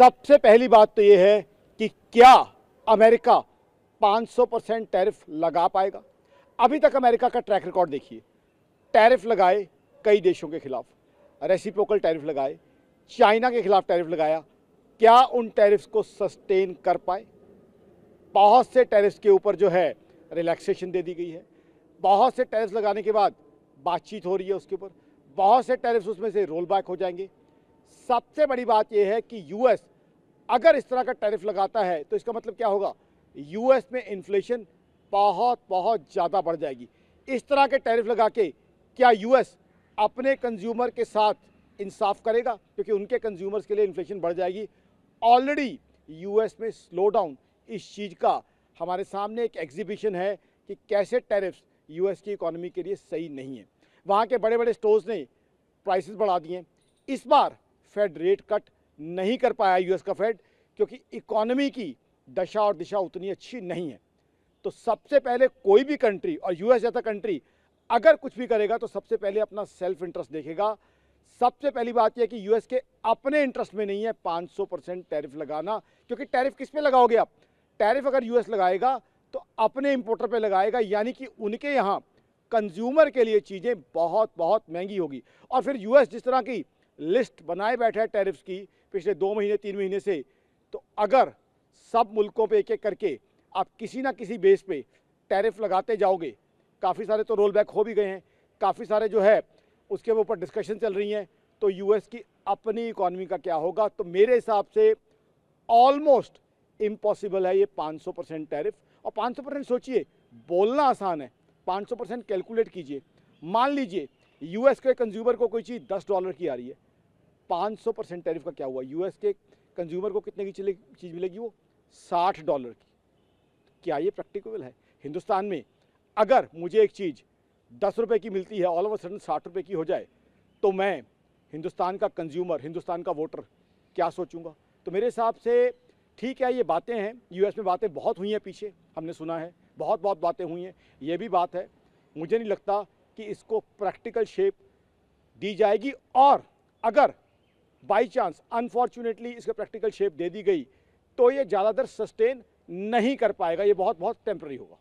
सबसे पहली बात तो यह है कि क्या अमेरिका 500% टैरिफ लगा पाएगा। अभी तक अमेरिका का ट्रैक रिकॉर्ड देखिए, टैरिफ लगाए कई देशों के खिलाफ, रेसिप्रोकल टैरिफ लगाए, चाइना के खिलाफ टैरिफ लगाया, क्या उन टैरिफ्स को सस्टेन कर पाए। बहुत से टैरिफ्स के ऊपर जो है रिलैक्सेशन दे दी गई है, बहुत से टैरिफ्स लगाने के बाद बातचीत हो रही है उसके ऊपर, बहुत से टैरिफ्स उसमें से रोल बैक हो जाएंगे। सबसे बड़ी बात यह है कि यूएस अगर इस तरह का टैरिफ लगाता है तो इसका मतलब क्या होगा, यूएस में इन्फ्लेशन बहुत बहुत ज़्यादा बढ़ जाएगी। इस तरह के टैरिफ लगा के क्या यूएस अपने कंज्यूमर के साथ इंसाफ करेगा, क्योंकि उनके कंज्यूमर्स के लिए इन्फ्लेशन बढ़ जाएगी। ऑलरेडी यूएस में स्लो डाउन इस चीज़ का हमारे सामने एक एग्जीबिशन है कि कैसे टैरिफ्स यूएस की इकोनॉमी के लिए सही नहीं है। वहाँ के बड़े बड़े स्टोर्स ने प्राइसेस बढ़ा दिए। इस बार फेड रेट कट नहीं कर पाया यूएस का फेड, क्योंकि इकोनॉमी की दशा और दिशा उतनी अच्छी नहीं है। तो सबसे पहले कोई भी कंट्री, और यूएस जैसा कंट्री अगर कुछ भी करेगा तो सबसे पहले अपना सेल्फ इंटरेस्ट देखेगा। सबसे पहली बात यह कि यूएस के अपने इंटरेस्ट में नहीं है 500% टैरिफ लगाना, क्योंकि टैरिफ किस पे लगाओगे आप। टैरिफ अगर यूएस लगाएगा तो अपने इंपोर्टर पे लगाएगा, यानी कि उनके यहाँ कंज्यूमर के लिए चीज़ें बहुत बहुत महंगी होगी। और फिर यूएस जिस तरह की लिस्ट बनाए बैठा है टैरिफ्स की पिछले 2 महीने 3 महीने से, तो अगर सब मुल्कों पे एक एक करके आप किसी ना किसी बेस पे टैरिफ लगाते जाओगे, काफ़ी सारे तो रोल बैक हो भी गए हैं, काफ़ी सारे जो है उसके ऊपर डिस्कशन चल रही हैं, तो यूएस की अपनी इकोनॉमी का क्या होगा। तो मेरे हिसाब से ऑलमोस्ट इम्पॉसिबल है ये 500% टैरिफ। और 500% सोचिए, बोलना आसान है, 500% कैलकुलेट कीजिए। मान लीजिए यूएस के कंज्यूमर को कोई चीज़ $10 की आ रही है, 500% टैरिफ का क्या हुआ, यूएस के कंज्यूमर को कितने की चीज़ मिलेगी, वो $60 की। क्या ये प्रैक्टिकेबल है। हिंदुस्तान में अगर मुझे एक चीज़ ₹10 की मिलती है, ऑल ऑफ अ सडन ₹60 की हो जाए, तो मैं हिंदुस्तान का कंज्यूमर, हिंदुस्तान का वोटर क्या सोचूंगा। तो मेरे हिसाब से ठीक है, ये बातें हैं, यूएस में बातें बहुत हुई हैं पीछे, हमने सुना है, बहुत बहुत बातें हुई हैं। ये भी बात है, मुझे नहीं लगता कि इसको प्रैक्टिकल शेप दी जाएगी। और अगर बाई चांस अनफॉर्चुनेटली इसको प्रैक्टिकल शेप दे दी गई तो ये ज़्यादातर सस्टेन नहीं कर पाएगा, ये बहुत बहुत टेम्पररी होगा।